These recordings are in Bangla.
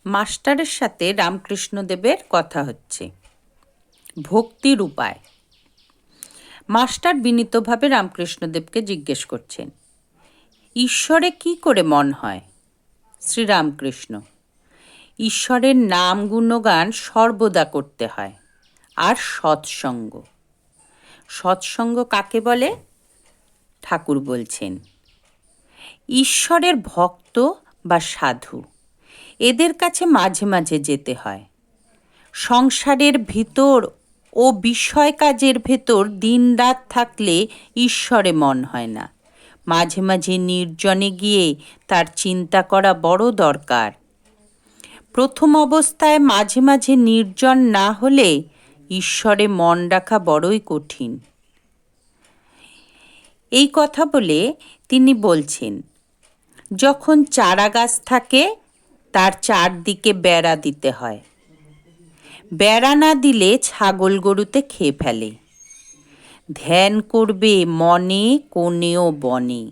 মাস্টারের সাথে রামকৃষ্ণদেবের কথা হচ্ছে। ভক্তির উপায়। মাস্টার বিনীতভাবে রামকৃষ্ণদেবকে জিজ্ঞেস করছেন, ঈশ্বরে কি করে মন হয়? শ্রীরামকৃষ্ণ, ঈশ্বরের নাম গুণগান সর্বদা করতে হয়, আর সৎসঙ্গ। সৎসঙ্গ কাকে বলে? ঠাকুর বলছেন, ঈশ্বরের ভক্ত বা সাধু, এদের কাছে মাঝে মাঝে যেতে হয়। সংসারের ভিতর ও বিষয় কাজের ভেতর দিনরাত থাকলে ঈশ্বরে মন হয় না। মাঝে মাঝে নির্জনে গিয়ে তার চিন্তা করা বড় দরকার। প্রথম অবস্থায় মাঝে মাঝে নির্জন না হলে ঈশ্বরে মন রাখা বড়ই কঠিন। এই কথা বলে তিনি বলছেন, যখন চারা গাছ থাকে তার চারদিকে বেড়া দিতে হয়। বেড়া না দিলে ছাগল গরুতে খেয়ে ফেলে। ধ্যান করবে মনে কোণে ও বনে।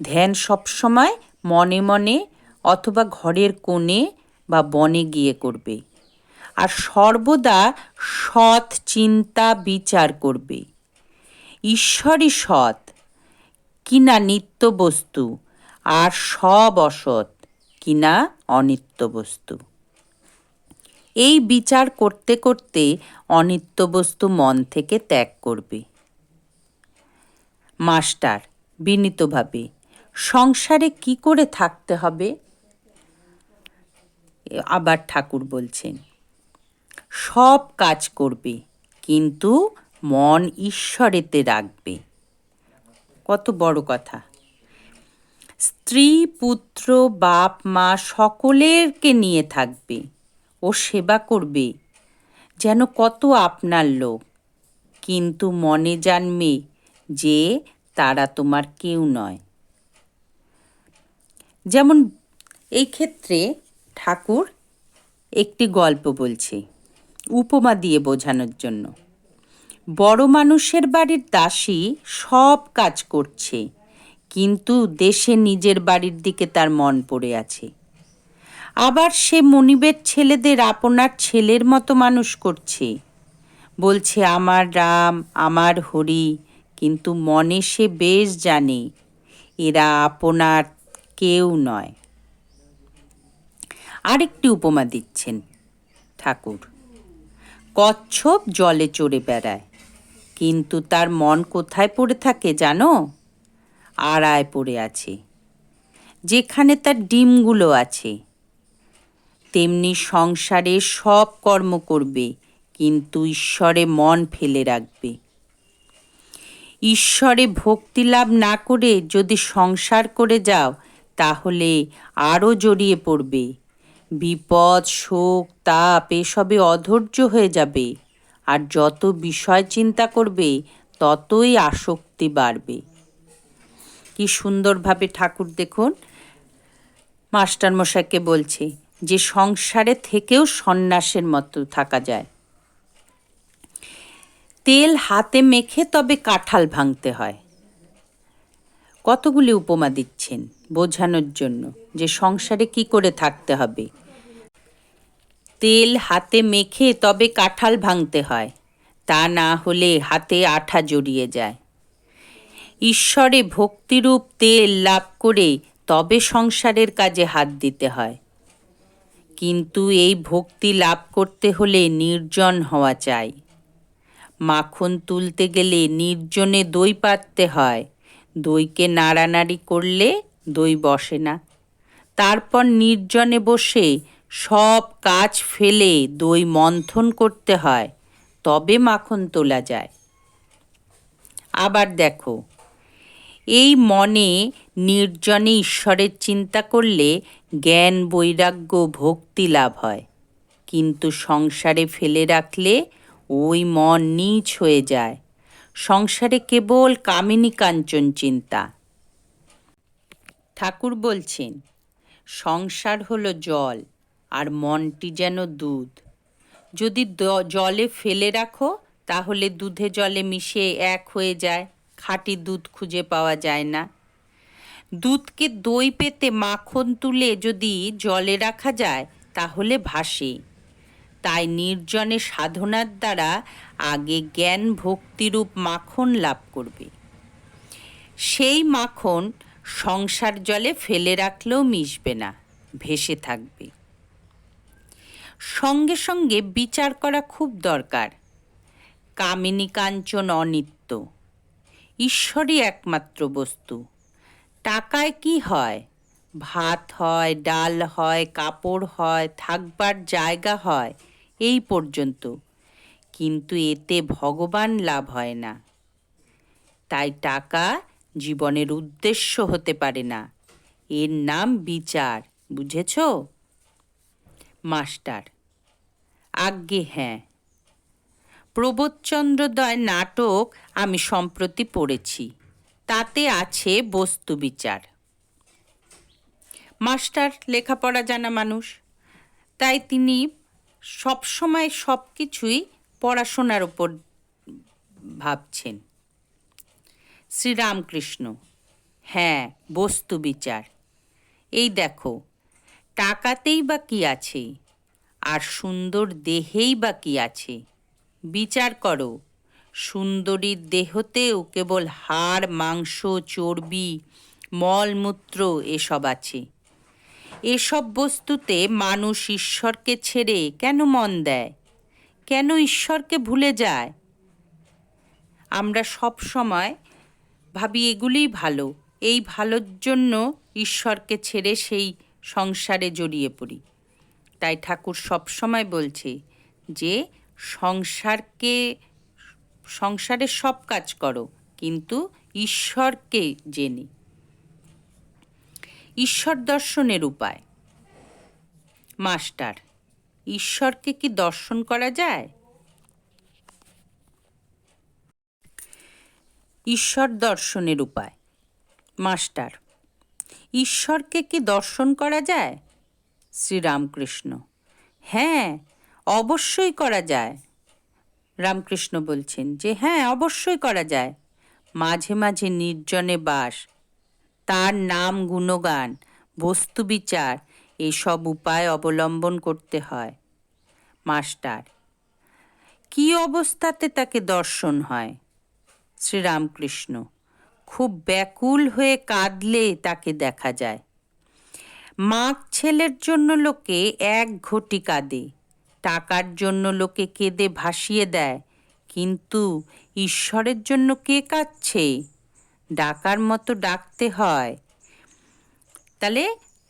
ধ্যান সবসময় মনে মনে অথবা ঘরের কোণে বা বনে গিয়ে করবে। আর সর্বদা সৎ চিন্তা বিচার করবে। ঈশ্বরই সৎ, কিনা নিত্য বস্তু, আর সব অসৎ, কিনা অনিত্য বস্তু। এই বিচার করতে করতে অনিত্য বস্তু মন থেকে ত্যাগ করবে। মাস্টার বিনীতভাবে, সংসারে কি করে থাকতে হবে? আবার ঠাকুর বলছেন, সব কাজ করবে, কিন্তু মন ঈশ্বরেতে রাখবে। কত বড় কথা! স্ত্রী পুত্র বাপ মা সকলেরকে নিয়ে থাকবে ও সেবা করবে যেন কত আপনার লোক, কিন্তু মনে জানবে যে তারা তোমার কেউ নয়। যেমন এই ক্ষেত্রে ঠাকুর একটি গল্প বলছে উপমা দিয়ে বোঝানোর জন্য। বড় মানুষের বাড়ির দাসী সব কাজ করছে, কিন্তু দেশে নিজের বাড়ির দিকে তার মন পড়ে আছে। আবার সে মনিবের ছেলেদের আপনার ছেলের মতো মানুষ করছে, বলছে আমার রাম আমার হরি, কিন্তু মনে সে বেশ জানে এরা আপনার কেউ নয়। আরেকটি উপমা দিচ্ছেন ঠাকুর। কচ্ছপ জলে চড়ে বেড়ায়, কিন্তু তার মন কোথায় পড়ে থাকে জানো? আড়ায় পড়ে আছে, যেখানে তার ডিমগুলো আছে। তেমনি সংসারে সব কর্ম করবে, কিন্তু ঈশ্বরে মন ফেলে রাখবে। ঈশ্বরে ভক্তি লাভ না করে যদি সংসার করে যাও, তাহলে আরও জড়িয়ে পড়বে। বিপদ শোক তাপ এসবে অধৈর্য হয়ে যাবে, আর যত বিষয় চিন্তা করবে ততই আসক্তি বাড়বে। কি সুন্দরভাবে ঠাকুর দেখুন মাস্টারমশাইকে বলছে যে সংসারে থেকেও সন্ন্যাসের মতো থাকা যায়। তেল হাতে মেখে তবে কাঁঠাল ভাঙতে হয়। কতগুলি উপমা দিচ্ছেন বোঝানোর জন্য যে সংসারে কি করে থাকতে হবে। তেল হাতে মেখে তবে কাঁঠাল ভাঙতে হয়, তা না হলে হাতে আঠা জড়িয়ে যায়। ঈশ্বরে ভক্তিরূপ তেল লাভ করে তবে সংসারের কাজে হাত দিতে হয়। কিন্তু এই ভক্তি লাভ করতে হলে নির্জন হওয়া চাই। মাখন তুলতে গেলে নির্জনে দই পাততে হয়। দইকে নাড়ানাড়ি করলে দই বসে না। তারপর নির্জনে বসে সব কাজ ফেলে দই মন্থন করতে হয়, তবে মাখন তোলা যায়। আবার দেখো, এই মনে নির্জনে ঈশ্বরের চিন্তা করলে জ্ঞান বৈরাগ্য ভক্তি লাভ হয়, কিন্তু সংসারে ফেলে রাখলে ওই মন নীচ হয়ে যায়। সংসারে কেবল কামিনী কাঞ্চন চিন্তা। ঠাকুর বলছেন, সংসার হলো জল, আর মনটি যেন দুধ। যদি জলে ফেলে রাখো তাহলে দুধে জলে মিশে এক হয়ে যায়, খাঁটি দুধ খুঁজে পাওয়া যায় না। দুধকে দই পেতে মাখন তুলে যদি জলে রাখা যায় তাহলে ভাসে। তাই নির্জনে সাধনার দ্বারা আগে জ্ঞান ভক্তিরূপ মাখন লাভ করবে। সেই মাখন সংসার জলে ফেলে রাখলেও মিশবে না, ভেসে থাকবে। সঙ্গে সঙ্গে বিচার করা খুব দরকার। কামিনী কাঞ্চন অনিত্য, ঈশ্বরই একমাত্র বস্তু। টাকায় কি হয়? ভাত হয়, ডাল হয়, কাপড় হয়, থাকবার জায়গা হয়, এই পর্যন্ত। কিন্তু এতে ভগবান লাভ হয় না। তাই টাকা জীবনের উদ্দেশ্য হতে পারে না। এর নাম বিচার, বুঝেছ? মাস্টার: আজ্ঞে হ্যাঁ। প্রবোধচন্দ্রোদয় নাটক আমি সম্প্রতি পড়েছি, তাতে আছে বস্তু বিচার। মাস্টার লেখাপড়া জানা মানুষ, তাই তিনি সবসময় সব কিছুই পড়াশোনার ওপর ভাবছেন। শ্রীরামকৃষ্ণ: হ্যাঁ, বস্তু বিচার। এই দেখো, টাকাতেই বা কি আছে, আর সুন্দর দেহেই বা কি আছে? বিচার করো, সুন্দরীর দেহতেও কেবল হাড়, মাংস, চর্বি, মলমূত্র এসব আছে। এসব বস্তুতে মানুষ ঈশ্বরকে ছেড়ে কেন মন দেয়? কেন ঈশ্বরকে ভুলে যায়? আমরা সব সময় ভাবি এগুলিই ভালো, এই ভালোর জন্য ঈশ্বরকে ছেড়ে সেই সংসারে জড়িয়ে পড়ি। তাই ঠাকুর সবসময় বলছে যে সংসারে সব কাজ করো, কিন্তু ঈশ্বরকে জেনে। ঈশ্বর দর্শনের উপায়। মাস্টার: ঈশ্বরকে কি দর্শন করা যায়? ঈশ্বর দর্শনের উপায়। মাস্টার: ঈশ্বরকে কি দর্শন করা যায়? শ্রীরামকৃষ্ণ: হ্যাঁ, অবশ্যই করা যায়। রামকৃষ্ণ বলছেন যে হ্যাঁ, অবশ্যই করা যায়। মাঝে মাঝে নির্জনে বাস, তার নাম গুণগান, বস্তু বিচার, এসব উপায় অবলম্বন করতে হয়। মাস্টার: কি অবস্থাতে তাকে দর্শন হয়? শ্রীরামকৃষ্ণ: খুব ব্যাকুল হয়ে কাঁদলে তাকে দেখা যায়। মাগ ছেলের জন্য লোকে এক ঘটি কাঁদে, টাকার জন্য লোকে কেঁদে ভাসিয়ে দেয়, কিন্তু ঈশ্বরের জন্য কে কাঁদছে? ডাকার মতো ডাকতে হয়। তাহলে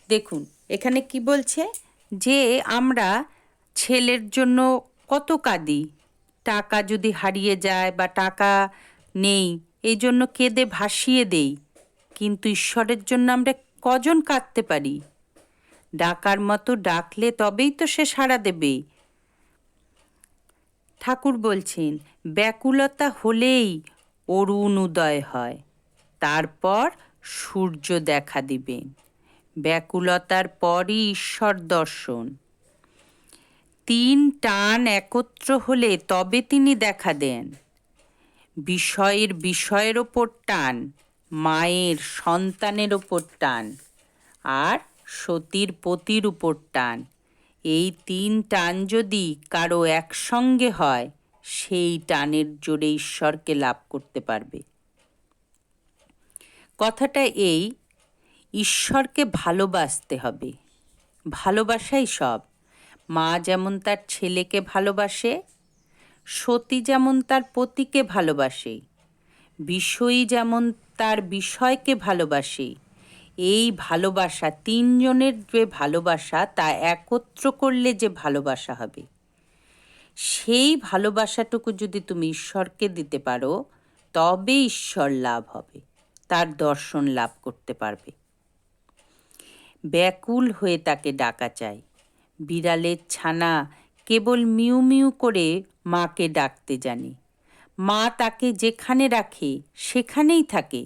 দেখুন এখানে কি বলছে, যে আমরা ছেলের জন্য কত কাঁদি, টাকা যদি হারিয়ে যায় বা টাকা নেই, এই জন্য কেঁদে ভাসিয়ে দেই, কিন্তু ঈশ্বরের জন্য আমরা কজন কাঁদতে পারি? ডাকার মতো ডাকলে তবেই তো সে সাড়া দেবে। ঠাকুর বলছেন ব্যাকুলতা হলেই অরুণ উদয় হয়, তারপর সূর্য দেখা দিবেন। ব্যাকুলতার পরই ঈশ্বর দর্শন। তিন টান একত্র হলে তবে তিনি দেখা দেন। বিষয়ের ওপর টান, মায়ের সন্তানের ওপর টান, আর সতীর পতির উপর টান। এই তিন টান যদি কারো একসঙ্গে হয়, সেই টানের জোরে ঈশ্বরকে লাভ করতে পারবে। কথাটা এই, ঈশ্বরকে ভালোবাসতে হবে। ভালোবাসাই সব। মা যেমন তার ছেলেকে ভালোবাসে, সতী যেমন তার পতিকে ভালোবাসে, বিষয়ী যেমন তার বিষয়কে ভালোবাসে। এই ভালোবাসা, তিনজনের যে ভালোবাসা, তা একত্র করলে যে ভালোবাসা হবে, সেই ভালোবাসাটুকু যদি তুমি ঈশ্বরকে দিতে পারো, তবে ঈশ্বর লাভ হবে, তার দর্শন লাভ করতে পারবে। ব্যাকুল হয়ে তাকে ডাকা চাই। বিড়ালের ছানা কেবল মিউ মিউ করে মাকে ডাকতে জানে। মা তাকে যেখানে রাখে সেখানেই থাকে।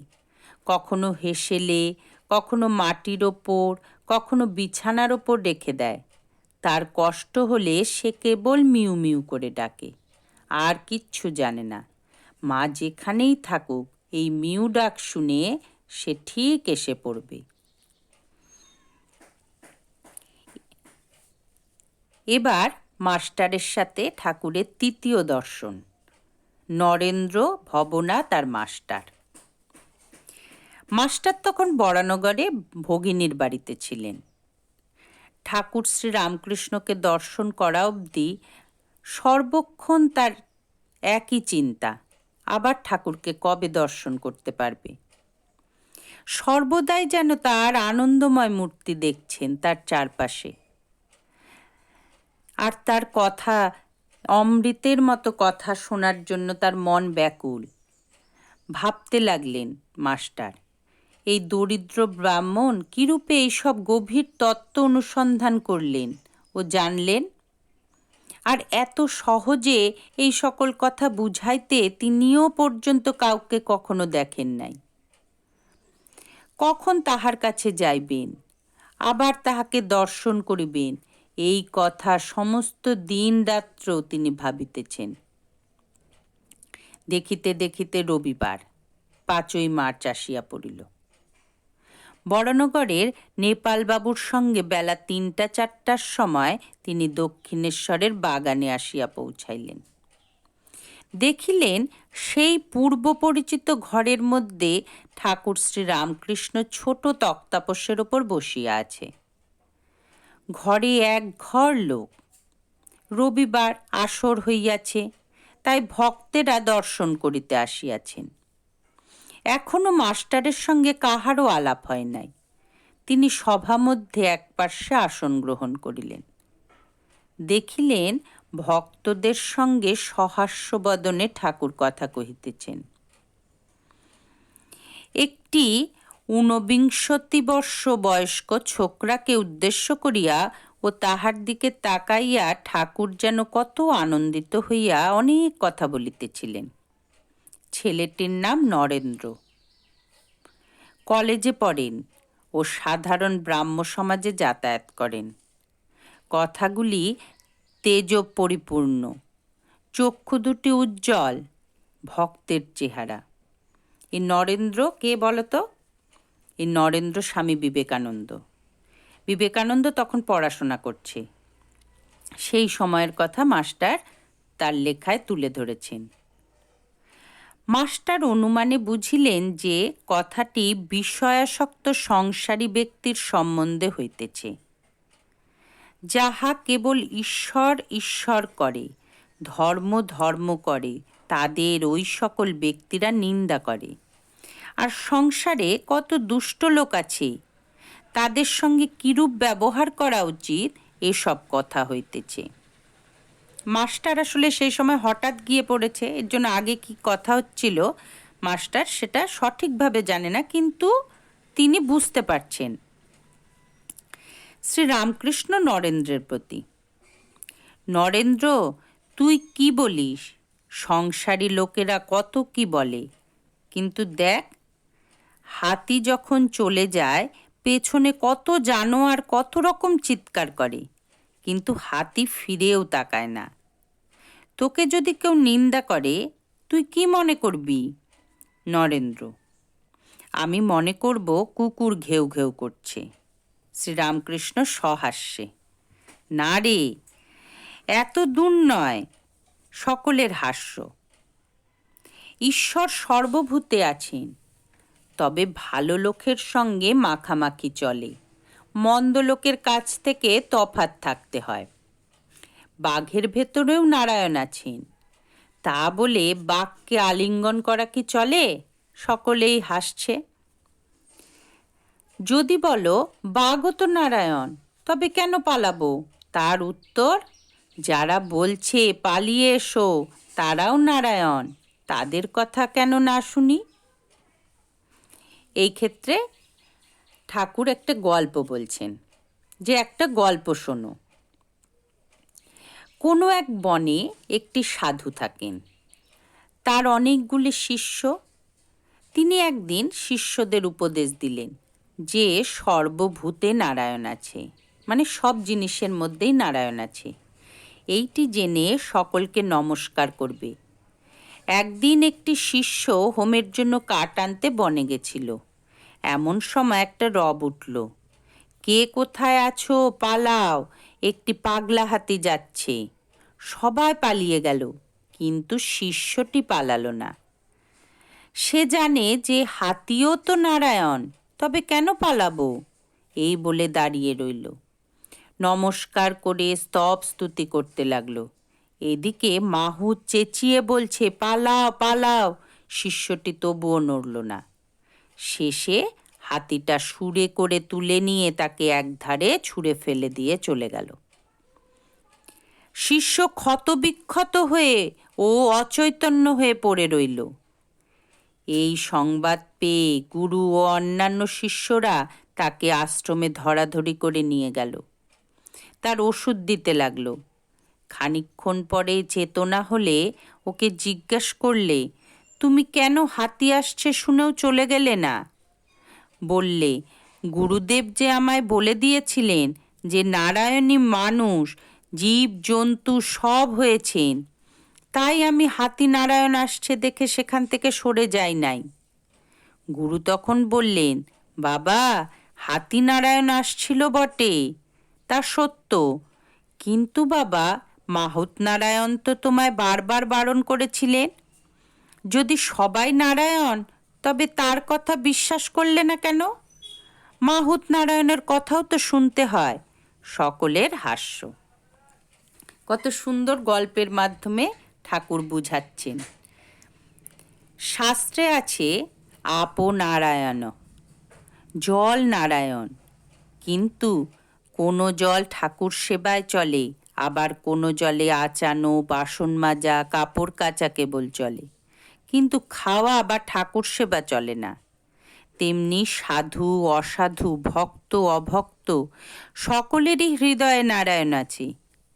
কখনো হেসেলে, কখনো মাটির ওপর, কখনো বিছানার ওপর রেখে দেয়। তার কষ্ট হলে সে কেবল মিউ মিউ করে ডাকে, আর কিচ্ছু জানে না। মা যেখানেই থাকুক, এই মিউ ডাক শুনে সে ঠিক এসে পড়বে। এবার মাস্টারের সাথে ঠাকুরের তৃতীয় দর্শন। নরেন্দ্র, ভবনাথ আর মাস্টার। মাস্টার তখন বরানগরে ভগিনীর বাড়িতে ছিলেন। ঠাকুর শ্রী রামকৃষ্ণকে দর্শন করা অবধি সর্বক্ষণ তার একই চিন্তা, আবার ঠাকুরকে কবে দর্শন করতে পারবে। সর্বদাই যেন তার আনন্দময় মূর্তি দেখছেন তার চারপাশে, আর তার কথা, অমৃতের মতো কথা শোনার জন্য তার মন ব্যাকুল। ভাবতে লাগলেন মাস্টার, এই দরিদ্র ব্রাহ্মণ কিরূপে এইসব গভীর তত্ত্ব অনুসন্ধান করলেন ও জানলেন, আর এত সহজে এই সকল কথা বুঝাইতে তিনিও পর্যন্ত কাউকে কখনো দেখেন নাই। কখন তাহার কাছে যাইবেন, আবার তাহাকে দর্শন করিবেন, এই কথা সমস্ত দিন রাত্র তিনি ভাবিতেছেন। দেখিতে দেখিতে রবিবার 5ই মার্চ আসিয়া পড়িল। বরানগরের নেপালবাবুর সঙ্গে বেলা 3টা-4টার সময় তিনি দক্ষিণেশ্বরের বাগানে আসিয়া পৌঁছাইলেন। দেখিলেন সেই পূর্ব পরিচিত ঘরের মধ্যে ঠাকুর শ্রী রামকৃষ্ণ ছোট তক্তাপোষের ওপর বসিয়া আছে। ঘরে এক ঘর লোক। রবিবার আসর হইয়াছে, তাই ভক্তেরা দর্শন করিতে আসিয়াছেন। এখনো মাস্টারের সঙ্গে কাহারও আলাপ হয় নাই। তিনি সভা মধ্যে এক পার্শ্বে আসন গ্রহণ করিলেন। দেখিলেন ভক্তদের সঙ্গে সহাস্যবদনে ঠাকুর কথা কহিতেছেন। একটি 49 বর্ষ বয়স্ক ছোকরাকে উদ্দেশ্য করিয়া ও তাহার দিকে তাকাইয়া ঠাকুর যেন কত আনন্দিত হইয়া অনেক কথা বলিতেছিলেন। ছেলেটির নাম নরেন্দ্র। কলেজে পড়েন ও সাধারণ ব্রাহ্ম সমাজে যাতায়াত করেন। কথাগুলি তেজ পরিপূর্ণ, চক্ষু দুটি উজ্জ্বল, ভক্তের চেহারা। এই নরেন্দ্র কে বলতো? এই নরেন্দ্র স্বামী বিবেকানন্দ। বিবেকানন্দ তখন পড়াশোনা করছে। সেই সময়ের কথা মাস্টার তার লেখায় তুলে ধরেছেন। মাস্টার অনুমানে বুঝিলেন যে কথাটি বিষয়াসক্ত সংসারী ব্যক্তির সম্বন্ধে হইতেছে, যাহা কেবল ঈশ্বর ঈশ্বর করে, ধর্ম ধর্ম করে, তাদের ওই সকল ব্যক্তিরা নিন্দা করে। আর সংসারে কত দুষ্ট লোক আছে, তাদের সঙ্গে কিরূপ ব্যবহার করা উচিত, এসব কথা হইতেছে। মাস্টার আসলে সেই সময় হঠাৎ গিয়ে পড়েছে, এর জন্য আগে কি কথা হচ্ছিল মাস্টার সেটা সঠিকভাবে জানে না, কিন্তু তিনি বুঝতে পারছেন। শ্রী রামকৃষ্ণ নরেন্দ্রের প্রতি: নরেন্দ্র, তুই কি বলিস? সংসারী লোকেরা কত কি বলে, কিন্তু দেখ, হাতি যখন চলে যায় পেছনে কত জানোয়ার কত রকম চিৎকার করে, কিন্তু হাতি ফিরেও তাকায় না। তোকে যদি কেউ নিন্দা করে তুই কি মনে করবি? নরেন্দ্র: আমি মনে করব কুকুর ঘেউ ঘেউ করছে। শ্রীরামকৃষ্ণ সহাস্যে: না রে, এত দূর নয়। সকলের হাস্য। ঈশ্বর সর্বভূতে আছেন, তবে ভালো লোকের সঙ্গে মাখামাখি চলে, মন্দ লোকের কাছ থেকে তফাৎ থাকতে হয়। বাঘের ভেতরেও নারায়ণ আছেন, তা বলে বাঘকে আলিঙ্গন করা কি চলে? সকলেই হাসছে। যদি বলো বাঘও তো নারায়ণ, তবে কেন পালাবো? তার উত্তর, যারা বলছে পালিয়ে এসো তারাও নারায়ণ, তাদের কথা কেন না শুনি? এই ক্ষেত্রে ঠাকুর একটা গল্প বলছেন, যে একটা গল্প শোনো। কোনো এক বনে একটি সাধু থাকেন, তার অনেকগুলি শিষ্য। তিনি একদিন শিষ্যদের উপদেশ দিলেন যে সর্বভূতে নারায়ণ আছে, মানে সব জিনিসের মধ্যেই নারায়ণ আছে, এইটি জেনে সকলকে নমস্কার করবে। একদিন একটি শিষ্য হোমের জন্য কাঠ আনতে বনে গেছিল। এমন সময় একটা রব উঠল। কে কোথায় আছো, পালাও, একটি পাগলা হাতি যাচ্ছে। সবাই পালিয়ে গেল, কিন্তু শিষ্যটি পালালো না। সে জানে যে হাতিও তো নারায়ণ, তবে কেন পালাবো, এই বলে দাঁড়িয়ে রইল। নমস্কার করে স্তব স্তুতি করতে লাগলো। এদিকে মাহুত চেঁচিয়ে বলছে, পালাও পালাও। শিষ্যটি তবুও নড়ল না। শেষে হাতিটা সুরে করে তুলে নিয়ে তাকে একধারে ছুঁড়ে ফেলে দিয়ে চলে গেল। শিষ্য ক্ষতবিক্ষত হয়ে ও অচৈতন্য হয়ে পড়ে রইল। এই সংবাদ পেয়ে গুরু ও অন্যান্য শিষ্যরা তাকে আশ্রমে ধরাধরি করে নিয়ে গেল। তার ওষুধ দিতে লাগলো। খানিকক্ষণ পরে চেতনা হলে ওকে জিজ্ঞেস করলে, তুমি কেন হাতি আসছে শুনেও চলে গেলে না? বললে, গুরুদেব যে আমায় বলে দিয়েছিলেন যে নারায়ণী মানুষ, জীব জন্তু সব হয়েছেন, তাই আমি হাতি নারায়ণ আসছে দেখে সেখান থেকে সরে যাই নাই। গুরু তখন বললেন, বাবা, হাতি নারায়ণ আসছিল বটে, তা সত্য, কিন্তু বাবা, মাহুত নারায়ণ তো তোমায় বারবার বারণ করেছিলেন। যদি সবাই নারায়ণ, তবে তার কথা বিশ্বাস করলে না কেন? মাহুত নারায়ণের কথাও তো শুনতে হয়। সকলের হাস্য। কত সুন্দর গল্পের মাধ্যমে ঠাকুর বুঝাচ্ছেন। শাস্ত্রে আছে আপো নারায়ণ, জল নারায়ণ, কিন্তু কোনো জল ঠাকুর সেবায় চলে, আবার কোনো জলে আচানো, বাসন মাজা, কাপড় কাচা কেবল চলে, কিন্তু খাওয়া বা ঠাকুর সেবা চলে না। তেমনি সাধু অসাধু, ভক্ত অভক্ত সকলেরই হৃদয়ে নারায়ণ আছে,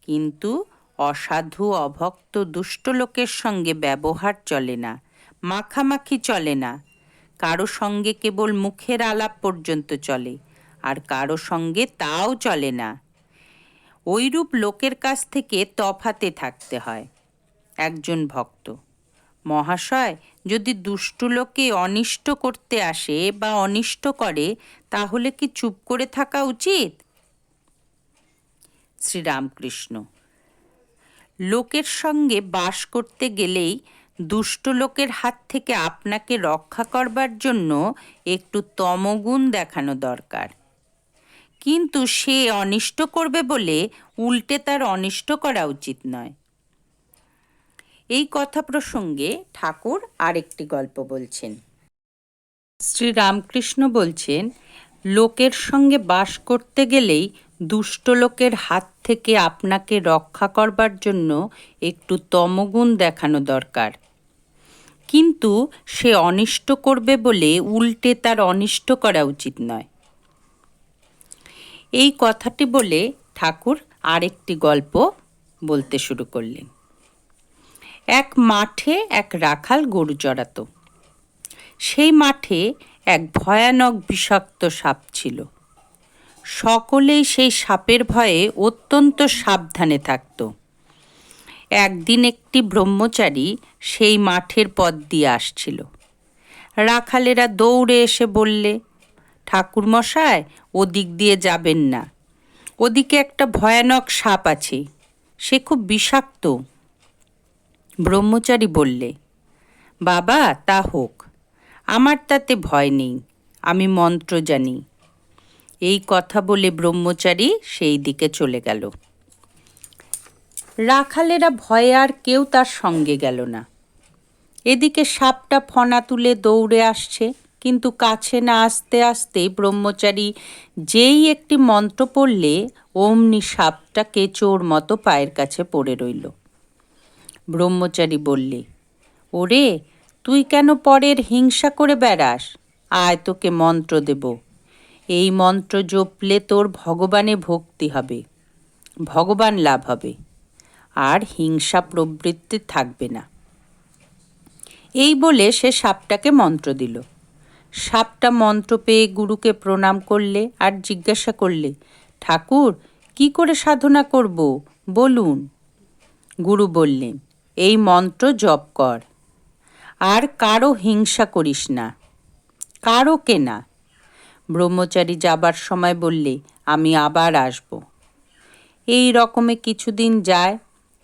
কিন্তু অসাধু অভক্ত দুষ্ট লোকের সঙ্গে ব্যবহার চলে না, মাখামাখি চলে না। কারো সঙ্গে কেবল মুখের আলাপ পর্যন্ত চলে, আর কারো সঙ্গে তাও চলে না। ওইরূপ লোকের কাছ থেকে তফাতে থাকতে হয়। একজন ভক্ত, মহাশয়, যদি দুষ্টু লোকে অনিষ্ট করতে আসে বা অনিষ্ট করে, তাহলে কি চুপ করে থাকা উচিত? শ্রীরামকৃষ্ণ, লোকের সঙ্গে বাস করতে গেলেই দুষ্ট লোকের হাত থেকে আপনাকে রক্ষা করবার জন্য একটু তমগুণ দেখানো দরকার, কিন্তু সে অনিষ্ট করবে বলে উল্টে তার অনিষ্ট করা উচিত নয়। এই কথা প্রসঙ্গে ঠাকুর আরেকটি গল্প বলছেন। শ্রীরামকৃষ্ণ বলছেন, লোকের সঙ্গে বাস করতে গেলেই দুষ্ট লোকের হাত থেকে আপনাকে রক্ষা করবার জন্য একটু তমগুণ দেখানো দরকার, কিন্তু সে অনিষ্ট করবে বলে উল্টে তার অনিষ্ট করা উচিত নয়। এই কথাটি বলে ঠাকুর আরেকটি গল্প বলতে শুরু করলেন। এক মাঠে এক রাখাল গরু চড়াতো। সেই মাঠে এক ভয়ানক বিষাক্ত সাপ ছিল। সকলেই সেই সাপের ভয়ে অত্যন্ত সাবধানে থাকত। একদিন একটি ব্রহ্মচারী সেই মাঠের পথ দিয়ে আসছিল। রাখালেরা দৌড়ে এসে বললে, ঠাকুরমশাই, ওদিক দিয়ে যাবেন না, ওদিকে একটা ভয়ানক সাপ আছে, সে খুব বিষাক্ত। ব্রহ্মচারী বললে, বাবা, তা হোক, আমার তাতে ভয় নেই, আমি মন্ত্র জানি। এই কথা বলে ব্রহ্মচারী সেই দিকে চলে গেল। রাখালেরা ভয়ে আর কেউ তার সঙ্গে গেল না। এদিকে সাপটা ফনা তুলে দৌড়ে আসছে, কিন্তু কাছে না আসতে আসতেই ব্রহ্মচারী যেই একটি মন্ত্র পড়লে অমনি সাপটা কেঁচোর মতো পায়ের কাছে পড়ে রইল। ব্রহ্মচারী বললে, ওরে, তুই কেন পরের হিংসা করে বেড়াস? আয়, তোকে মন্ত্র দেব। এই মন্ত্র জপলে তোর ভগবানে ভক্তি হবে, ভগবান লাভ হবে, আর হিংসা প্রবৃত্তি থাকবে না। এই বলে সে সাপটাকে মন্ত্র দিল। সাপটা মন্ত্র পেয়ে গুরুকে প্রণাম করলে আর জিজ্ঞাসা করলে, ঠাকুর, কি করে সাধনা করব বলুন? গুরু বললেন, এই মন্ত্র জপ কর, আর কারো হিংসা করিস না, কারো কে না, ব্রহ্মচারী যাবার সময় বললে, আমি আবার আসব। এই রকমে কিছুদিন যায়।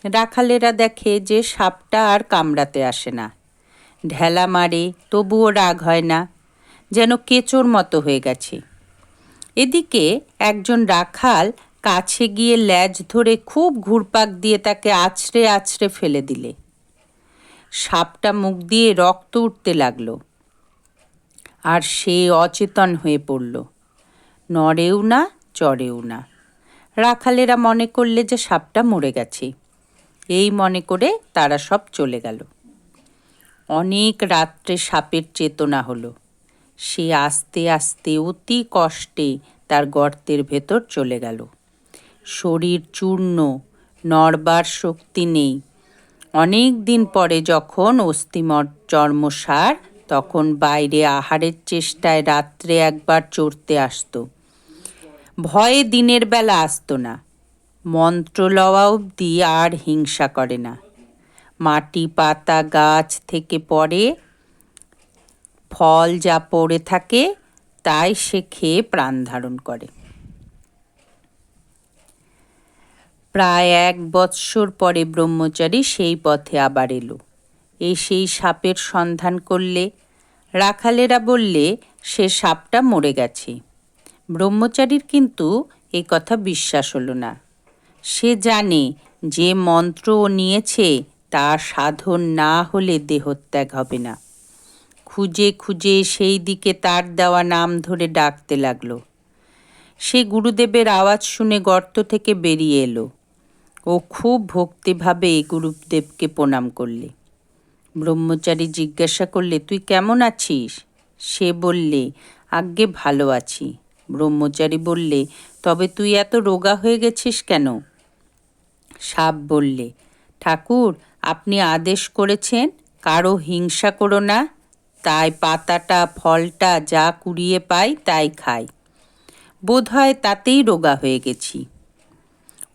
রাখালেরা দেখে যে সাপটা আর কামড়াতে আসে না। ঢেলা মারে, তবুও রাগ হয় না, যেন কেঁচোর মতো হয়ে গেছে। এদিকে একজন রাখাল কাছে গিয়ে ল্যাজ ধরে খুব ঘুরপাক দিয়ে তাকে আছড়ে আছড়ে ফেলে দিলে। সাপটা মুখ দিয়ে রক্ত উঠতে লাগলো, আর সে অচেতন হয়ে পড়ল। নড়েও না, চড়েও না। রাখালেরা মনে করলে যে সাপটা মরে গেছে। এই মনে করে তারা সব চলে গেল। অনেক রাত্রে সাপের চেতনা হলো। সে আস্তে আস্তে অতি কষ্টে তার গর্তের ভেতর চলে গেল। শরীর চূর্ণ, নড়বার শক্তি নেই। অনেক দিন পরে যখন অস্থিমর চর্মসার, তখন বাইরে আহারের চেষ্টায় রাত্রে একবার চড়তে আসতো। ভয়ে দিনের বেলা আসতো না। মন্ত্র লওয়া অবধি আর হিংসা করে না। মাটি পাতা গাছ থেকে পড়ে ফল যা পড়ে থাকে তাই সে খেয়ে প্রাণ ধারণ করে। প্রায় 1 বৎসর পরে ব্রহ্মচারী সেই পথে আবার এলো। সেই সাপের সন্ধান করলে। রাখালেরা বললে সে সাপটা মরে গেছে। ব্রহ্মচারীর কিন্তু এ কথা বিশ্বাস হলো না। সে জানে যে মন্ত্র ও নিয়েছে তার সাধন না হলে দেহত্যাগ হবে না। খুঁজে খুঁজে সেই দিকে তার দেওয়া নাম ধরে ডাকতে লাগলো। সে গুরুদেবের আওয়াজ শুনে গর্ত থেকে বেরিয়ে এলো। ও খুব ভক্তিভাবে গুরুদেবকে প্রণাম করলে। ব্রহ্মচারী জিজ্ঞাসা করলে, তুই কেমন আছিস? সে বললে, আজ্ঞে ভালো আছি। ব্রহ্মচারী বললে, তবে তুই এত রোগা হয়ে গেছিস কেন? সাপ বললে, ঠাকুর, আপনি আদেশ করেছেন কারো হিংসা করো না, তাই পাতাটা ফলটা যা কুড়িয়ে পাই তাই খাই। বোধহয় তাতেই রোগা হয়ে গেছি।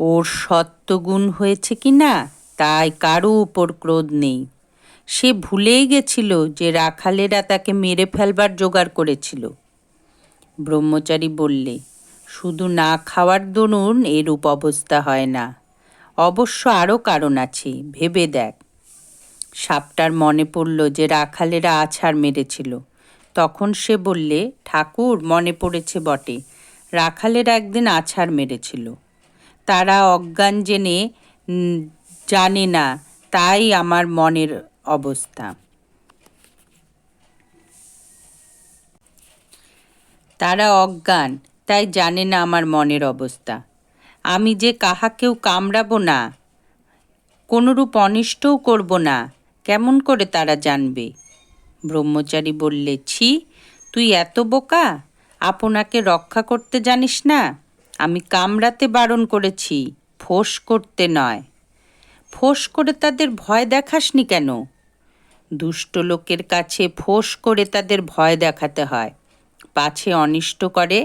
ওর সত্ত্বগুণ হয়েছে কি না তাই কারো উপর ক্রোধ নেই। সে ভুলেই গেছিল যে রাখালেরা তাকে মেরে ফেলবার জোগাড় করেছিল। ব্রহ্মচারী বললে, শুধু না খাওয়ার দরুন এরূপ অবস্থা হয় না। অবশ্য আরও কারণ আছে, ভেবে দেখ। সাপটার মনে পড়ল যে রাখালেরা আছাড় মেরেছিল। তখন সে বললে, ঠাকুর, মনে পড়েছে বটে, রাখালেরা একদিন আছাড় মেরেছিল। তারা অজ্ঞান জেনে জানে না, তাই আমার মনের অবস্থা। তারা অজ্ঞান, তাই জানে না আমার মনের অবস্থা। আমি যে কাহাকেও কামড়াবো না, কোনরূপ অনিষ্টও করব না, কেমন করে তারা জানবে? ব্রহ্মচারী বললে, ছি, তুই এত বোকা! আপনাকে রক্ষা করতে জানিস না? আমি কামড়াতে বারণ করেছি, ফোঁস করতে নয়। ফোঁস করে তাদের ভয় দেখাসনি কেন? দুষ্ট লোকের কাছে ফোঁস করে তাদের ভয় দেখাতে হয়, পাছে অনিষ্ট করে।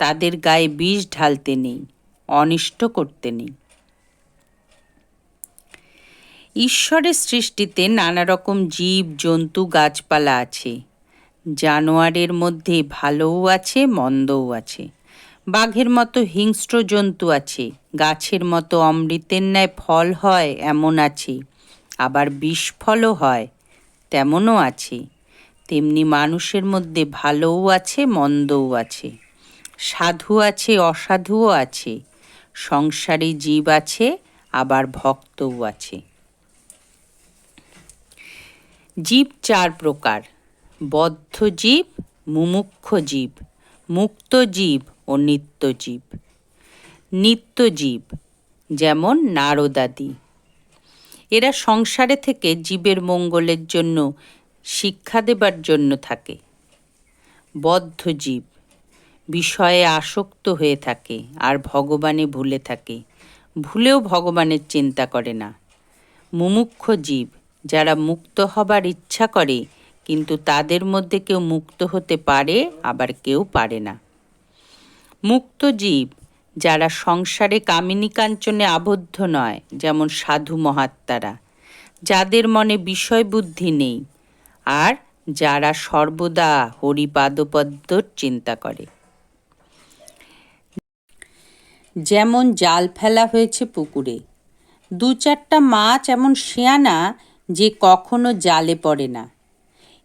তাদের গায়ে বিষ ঢালতে নেই, অনিষ্ট করতে নেই। ঈশ্বরের সৃষ্টিতে নানা রকম জীব জন্তু গাছপালা আছে। জানোয়ারের মধ্যে ভালোও আছে, মন্দও আছে। বাঘের মতো হিংস্র জন্তু আছে, গাছের মতো অমৃতের ন্যায় ফল হয় এমন আছে, আবার বিষ ফলও হয় তেমনও আছে। তেমনি মানুষের মধ্যে ভালোও আছে, মন্দও আছে, সাধু আছে, অসাধুও আছে, সংসারী জীব আছে, আবার ভক্তও আছে। জীব 4 প্রকার: বদ্ধ জীব, মুমুক্ষু জীব, মুক্ত জীব ও নিত্য জীব। নিত্য জীব যেমন নারদাদি, এরা সংসারে থেকে জীবের মঙ্গলের জন্য শিক্ষা দেবার জন্য থাকে। বদ্ধ জীব বিষয়ে আসক্ত হয়ে থাকে আর ভগবানে ভুলে থাকে, ভুলেও ভগবানের চিন্তা করে না। মুমুক্ষু জীব যারা মুক্ত হবার ইচ্ছা করে, কিন্তু তাদের মধ্যে কেউ মুক্ত হতে পারে, আবার কেউ পারে না। মুক্ত জীব যারা সংসারে কামিনী কাঞ্চনে আবদ্ধ নয়, যেমন সাধু মহাত্মারা, যাদের মনে বিষয় বুদ্ধি নেই, আর যারা সর্বদা হরিপাদপদ্মর চিন্তা করে। যেমন জাল ফেলা হয়েছে পুকুরে, 2-4টা মাছ এমন সেয়ানা যে কখনো জালে পড়ে না।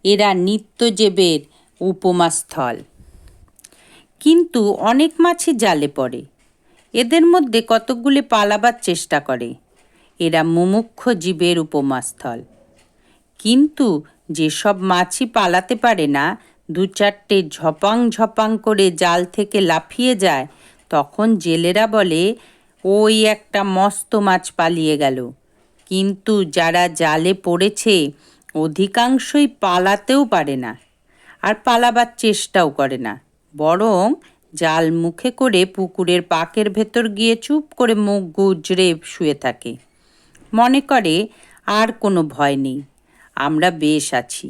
এরা নিত্যজীবের উপমাস্থল। কিন্তু অনেক মাছই জালে পড়ে। এদের মধ্যে কতকগুলি পালাবার চেষ্টা করে। এরা মুমুক্ষু জীবের উপমাস্থল। কিন্তু যেসব মাছই পালাতে পারে না, 2-4টে ঝপাং ঝপাং করে জাল থেকে লাফিয়ে যায়, তখন জেলেরা বলে ওই একটা মস্ত মাছ পালিয়ে গেল। কিন্তু যারা জালে পড়েছে অধিকাংশই পালাতেও পারে না, আর পালাবার চেষ্টাও করে না, বরং জাল মুখে করে পুকুরের পাকের ভেতর গিয়ে চুপ করে মুখ গুজরে শুয়ে থাকে। মনে করে আর কোনো ভয় নেই, আমরা বেশ আছি।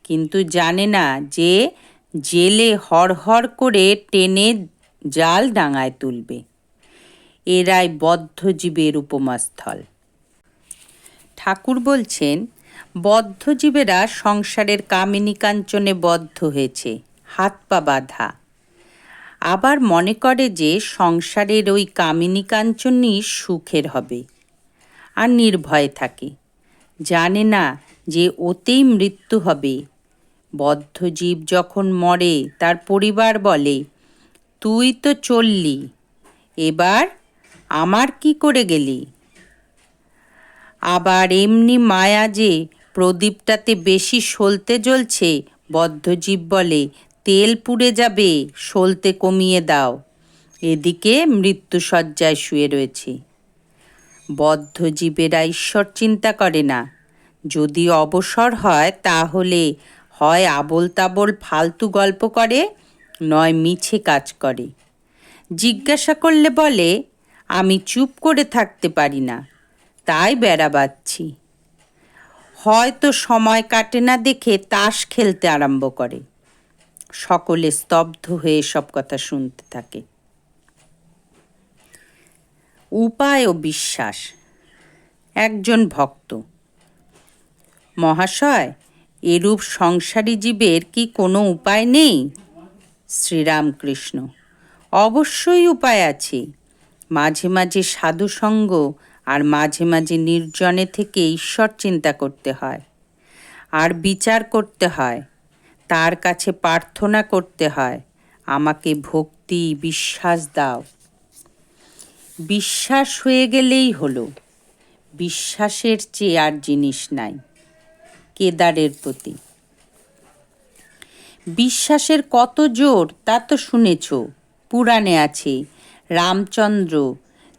কিন্তু জানে না যে জেলে হড়হড় করে টেনে জাল ডাঙায় তুলবে। এরাই বদ্ধজীবের উপমাস্থল। ঠাকুর বলছেন, বদ্ধজীবেরা সংসারের কামিনী কাঞ্চনে বদ্ধ হয়েছে, হাত পা বাঁধা। আবার মনে করে যে সংসারের ওই কামিনী কাঞ্চনই সুখের হবে, আর নির্ভয়ে থাকে। জানে না যে ওতেই মৃত্যু হবে। বদ্ধজীব যখন মরে তার পরিবার বলে, তুই তো চললি, এবার আমার কি করে গেলি? আবার এমনি মায়া যে প্রদীপটাতে বেশি সলতে জ্বলছে, বদ্ধজীব বলে, তেল পুড়ে যাবে, সলতে কমিয়ে দাও। এদিকে মৃত্যুশয্যায় শুয়ে রয়েছে। বদ্ধজীবেরা ঈশ্বর চিন্তা করে না। যদি অবসর হয় তাহলে হয় আবোল তাবোল ফালতু গল্প করে, নয় মিছে কাজ করে। জিজ্ঞাসা করলে বলে, আমি চুপ করে থাকতে পারি না, তাই বেড়া বাঁধছি। হয়তো সময় কাটে না দেখে তাস খেলতে আরম্ভ করে। সকলে স্তব্ধ হয়ে সব কথা শুনতে থাকে। উপায় ও বিশ্বাস। একজন ভক্ত, মহাশয়, এরূপ সংসারী জীবের কি কোনো উপায় নেই? শ্রীরামকৃষ্ণ, অবশ্যই উপায় আছে। মাঝে মাঝে সাধুসঙ্গ আর মাঝে মাঝে নির্জনে থেকে ঈশ্বর চিন্তা করতে হয়, আর বিচার করতে হয়, তার কাছে প্রার্থনা করতে হয়, আমাকে ভক্তি বিশ্বাস দাও। বিশ্বাস হয়ে গেলেই হলো। বিশ্বাসের চেয়ে আর জিনিস নাই। কেদারের প্রতি বিশ্বাসের কত জোর তা তো শুনেছ, পুরাণে আছে। রামচন্দ্র,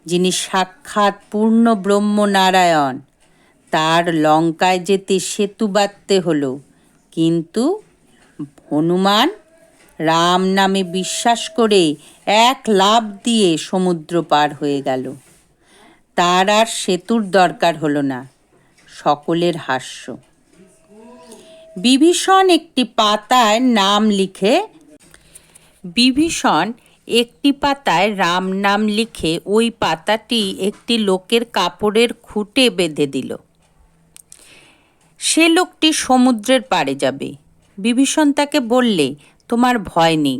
যিনি সাক্ষাৎ পূর্ণ ব্রহ্ম নারায়ণ, তার লঙ্কায় যেতে সেতু বাঁধতে হলো, কিন্তু হনুমান রাম নামে বিশ্বাস করে 1 লাফ দিয়ে সমুদ্র পার হয়ে গেল। তার আর সেতুর দরকার হলো না। সকলের হাস্য। বিভীষণ একটি পাতায় রাম নাম লিখে ওই পাতাটি একটি লোকের কাপড়ের খুঁটে বেঁধে দিল। সে লোকটি সমুদ্রের পাড়ে যাবে। বিভীষণ তাকে বললে, তোমার ভয় নেই,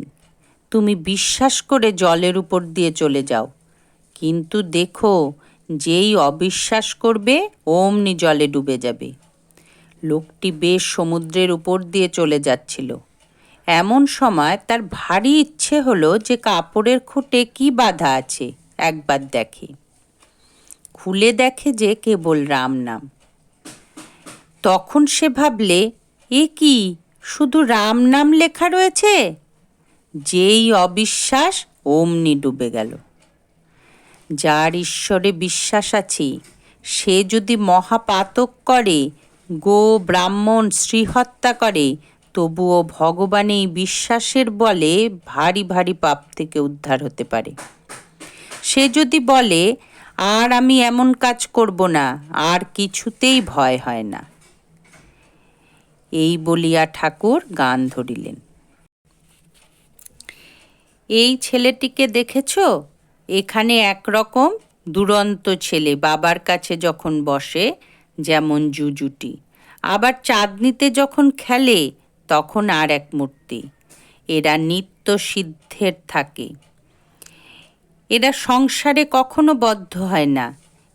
তুমি বিশ্বাস করে জলের উপর দিয়ে চলে যাও। কিন্তু দেখো, যেই অবিশ্বাস করবে অমনি জলে ডুবে যাবে। লোকটি বেশ সমুদ্রের উপর দিয়ে চলে যাচ্ছিল। এমন সময় তার ভারী ইচ্ছে হলো যে কাপড়ের খুঁটে কি বাঁধা আছে একবার দেখে। খুলে দেখে যে কেবল রাম নাম। তখন সে ভাবলে, এ কি, শুধু রাম নাম লেখা রয়েছে? যেই অবিশ্বাস অমনি ডুবে গেল। যার ঈশ্বরে বিশ্বাস আছে, সে যদি মহাপাতক করে, গো ব্রাহ্মণ স্ত্রী হত্যা করে, তবুও ভগবান এই বিশ্বাসের বলে ভারী ভারী পাপ থেকে উদ্ধার হতে পারে। সে যদি বলে, আর আমি এমন কাজ করব না, আর কিছুতেই ভয় হয় না। এই বলিয়া ঠাকুর গান ধরিলেন। এই ছেলেটিকে দেখেছ? এখানে একরকম দুরন্ত ছেলে, বাবার কাছে যখন বসে যেমন জুজুটি, আবার চাঁদনিতে যখন খেলে তখন আর এক মূর্তি। এরা নিত্য সিদ্ধের থাকে। এরা সংসারে কখনো বদ্ধ হয় না,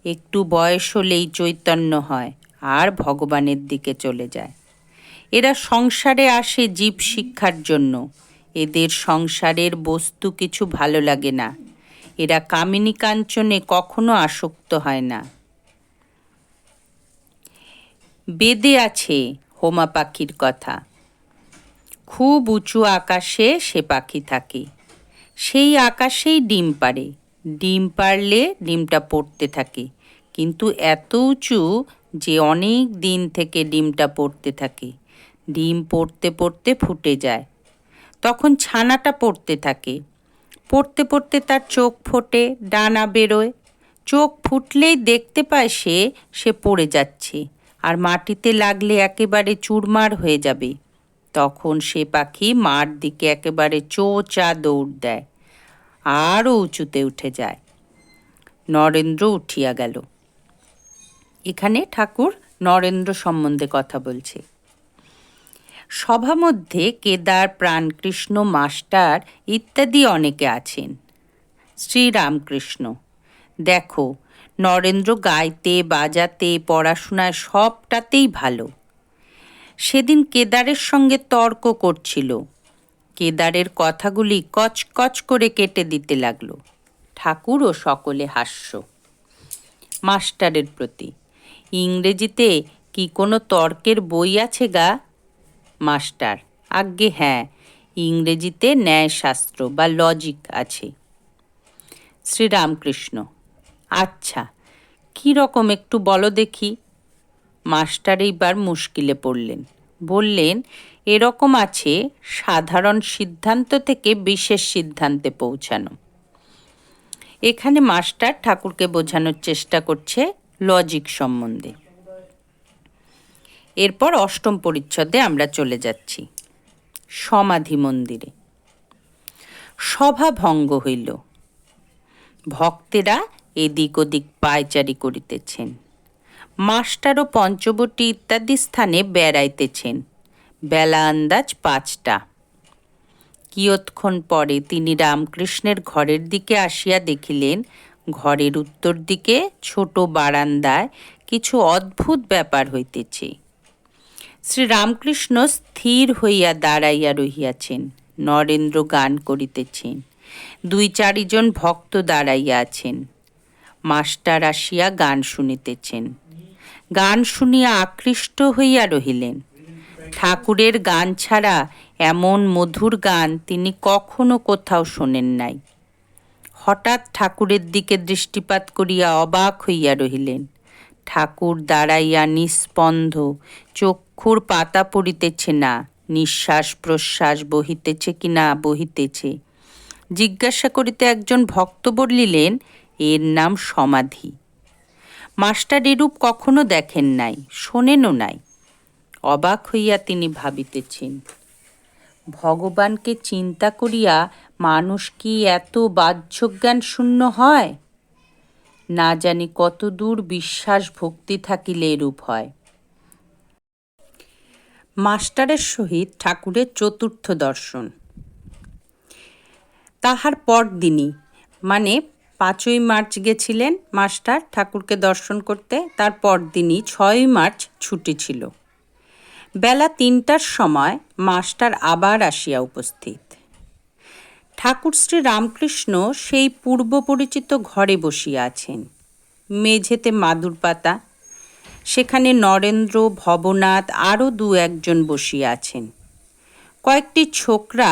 একটু বয়স হলেই চৈতন্য হয় আর ভগবানের দিকে চলে যায়। এরা সংসারে আসে জীব শিক্ষার জন্য, এদের সংসারের বস্তু কিছু ভালো লাগে না, এরা কামিনী কাঞ্চনে কখনো আসক্ত হয় না। বেদে আছে হোমা পাখির কথা। খুব উঁচু আকাশে সে পাখি থাকে, সেই আকাশেই ডিম পাড়ে, ডিম পাড়লে ডিমটা পড়তে থাকে, কিন্তু এত উঁচু যে অনেক দিন থেকে ডিমটা পড়তে থাকে। ডিম পড়তে পড়তে ফুটে যায়, তখন ছানাটা পড়তে থাকে, পড়তে পড়তে তার চোখ ফোটে, ডানা বেরোয়। চোখ ফুটলেই দেখতে পায় সে পড়ে যাচ্ছে, আর মাটিতে লাগলে একেবারে চুরমার হয়ে যাবে। তখন সে পাখি মার দিকে একেবারে চোঁচা দৌড় দেয়, আরও উঁচুতে উঠে যায়। নরেন্দ্র উঠিয়া গেল। এখানে ঠাকুর নরেন্দ্র সম্বন্ধে কথা বলছে। সভা মধ্যে কেদার, প্রাণকৃষ্ণ, মাস্টার ইত্যাদি অনেকে আছেন। শ্রীরামকৃষ্ণ, দেখো, নরেন্দ্র গাইতে, বাজাতে, পড়াশোনায় সবটাতেই ভালো। সেদিন কেদারের সঙ্গে তর্ক করছিল, কেদারের কথাগুলি কচকচ করে কেটে দিতে লাগলো। ঠাকুর ও সকলে হাস্য। মাস্টারের প্রতি, ইংরেজিতে কি কোনো তর্কের বই আছে গা? মাস্টার, আজ্ঞে হ্যাঁ, ইংরেজিতে ন্যায়শাস্ত্র বা লজিক আছে। শ্রীরামকৃষ্ণ, আচ্ছা, কী রকম একটু বলো দেখি। মাস্টার এইবার মুশকিলে পড়লেন, বললেন, এরকম আছে, সাধারণ সিদ্ধান্ত থেকে বিশেষ সিদ্ধান্তে পৌঁছানো। এখানে মাস্টার ঠাকুরকে বোঝানোর চেষ্টা করছে লজিক সম্বন্ধে। এরপর অষ্টম পরিচ্ছদে আমরা চলে যাচ্ছি। সমাধি মন্দিরে সভা ভঙ্গ হইল। ভক্তেরা এদিক ওদিক পায়চারি করিতেছেন, মাস্টার ও পঞ্চবটী ইত্যাদি স্থানে বেড়াইতেছেন। বেলা আন্দাজ 5টা। কিয়ৎক্ষণ পরে তিনি রামকৃষ্ণের ঘরের দিকে আসিয়া দেখিলেন, ঘরের উত্তর দিকে ছোট বারান্দায় কিছু অদ্ভুত ব্যাপার হইতেছে। শ্রীরামকৃষ্ণ স্থির হইয়া দাঁড়াইয়া রহিয়াছেন, নরেন্দ্র গান করিতেছেন, 2-4 জন ভক্ত দাঁড়াইয়া আছেন। মাস্টার আসিয়া গান শুনিতেছেন, গান শুনিয়া আকৃষ্ট হইয়া রহিলেন। ঠাকুরের গান ছাড়া এমন মধুর গান তিনি কখনো কোথাও শোনেন নাই। হঠাৎ ঠাকুরের দিকে দৃষ্টিপাত করিয়া অবাক হইয়া রহিলেন। ঠাকুর দাঁড়াইয়া নিস্পন্দ, চক্ষুর পাতা পড়িতেছে না, নিঃশ্বাস প্রশ্বাস বহিতেছে কি না বহিতেছে। জিজ্ঞাসা করিতে একজন ভক্ত বলিলেন, এর নাম সমাধি। মাস্টার এরূপ কখনো দেখেন নাই, শোনেনও নাই। অবাক হইয়া তিনি ভাবিতেছেন, ভগবানকে চিন্তা করিয়া মানুষ কি এত বাহ্যজ্ঞান শূন্য হয়? না জানি কত দূর বিশ্বাস ভক্তি থাকিলে এরূপ হয়। মাস্টারের সহিত ঠাকুরের চতুর্থ দর্শন। তাহার পরদিনই, মানে 5ই মার্চ গেছিলেন মাস্টার ঠাকুরকে দর্শন করতে, তার পরদিনই 6ই মার্চ ছুটি ছিল। বেলা 3টার সময় মাস্টার আবার আসিয়া উপস্থিত। ঠাকুর শ্রী রামকৃষ্ণ সেই পূর্ব পরিচিত ঘরে বসিয়া আছেন। মেঝেতে মাদুর পাতা, সেখানে নরেন্দ্র, ভবনাথ আরও 2-1 জন বসিয়া আছেন। কয়েকটি ছোকরা,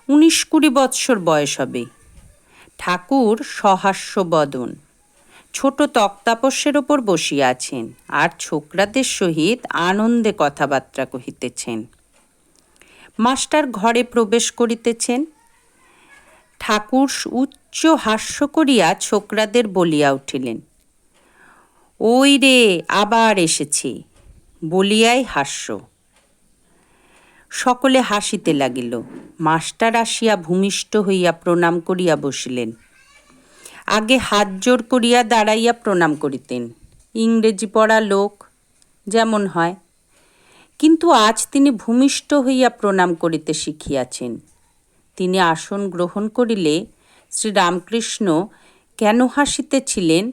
19-20 বৎসর বয়স হবে। ঠাকুর সহাস্য বদন, ছোট তক্তাপস্যের ওপর বসিয়া আছেন, আর ছোকরাদের সহিত আনন্দে কথাবার্তা কহিতেছেন। মাস্টার ঘরে প্রবেশ করিতেছেন। ঠাকুর উচ্চ হাস্য করিয়া ছোকরাদের বলিয়া উঠিলেন, ওই রে, আবার এসেছি, বলিয়াই হাস্য। সকলে হাসিতে লাগিল। মাস্টার আসিয়া ভূমিষ্ঠ হইয়া প্রণাম করিয়া বসিলেন। আগে হাত জোর করিয়া দাঁড়াইয়া প্রণাম করিতেন, ইংরেজি পড়া লোক যেমন হয়, কিন্তু আজ তিনি ভূমিষ্ঠ হইয়া প্রণাম করিতে শিখিয়াছেন। তিনি আসন গ্রহণ করিলে শ্রীরামকৃষ্ণ কেন হাসিতেছিলেন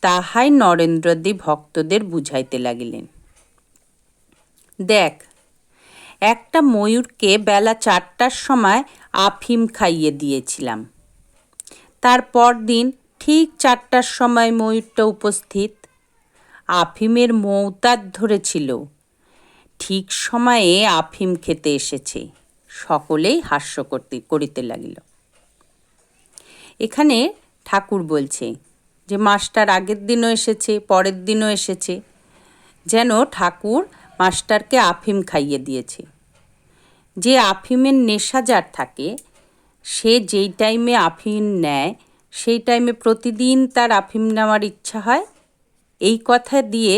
তাহাই নরেন্দ্রদেব ভক্তদের বুঝাইতে লাগিলেন। দেখ, একটা ময়ূরকে বেলা 4টার সময় আফিম খাইয়ে দিয়েছিলাম। তারপর দিন ঠিক 4টার সময় ময়ূরটা উপস্থিত। আফিমের মৌতার ধরেছিল। ঠিক সময়ে আফিম খেতে এসেছে। সকলেই হাস্য করিতে লাগিল। এখানে ঠাকুর বলছে যে মাস্টার আগের দিনও এসেছে, পরের দিনও এসেছে, যেন ঠাকুর মাস্টারকে আফিম খাইয়ে দিয়েছে। যে আফিমের নেশা যার থাকে, সে যেই টাইমে আফিম নেয় সেই টাইমে প্রতিদিন তার আফিম নেওয়ার ইচ্ছা হয়। এই কথা দিয়ে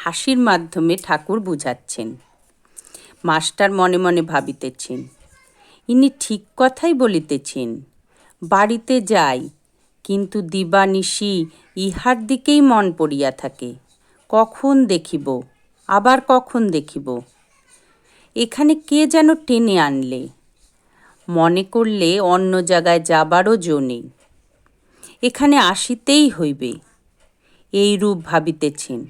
হাসির মাধ্যমে ঠাকুর বুঝাচ্ছেন। মাস্টার মনে মনে ভাবিতেছেন, ইনি ঠিক কথাই বলিতেছেন। বাড়িতে যাই, কিন্তু দিবানিশি ইহার দিকেই মন পড়িয়া থাকে। কখন দেখিব, আবার কখন দেখিব। এখানে কে যেন টেনে আনলে, মনে করলে অন্য জায়গায় যাবারও জো নেই। এখানে আসিতেই হইবে, এই রূপ ভাবিতেছেন।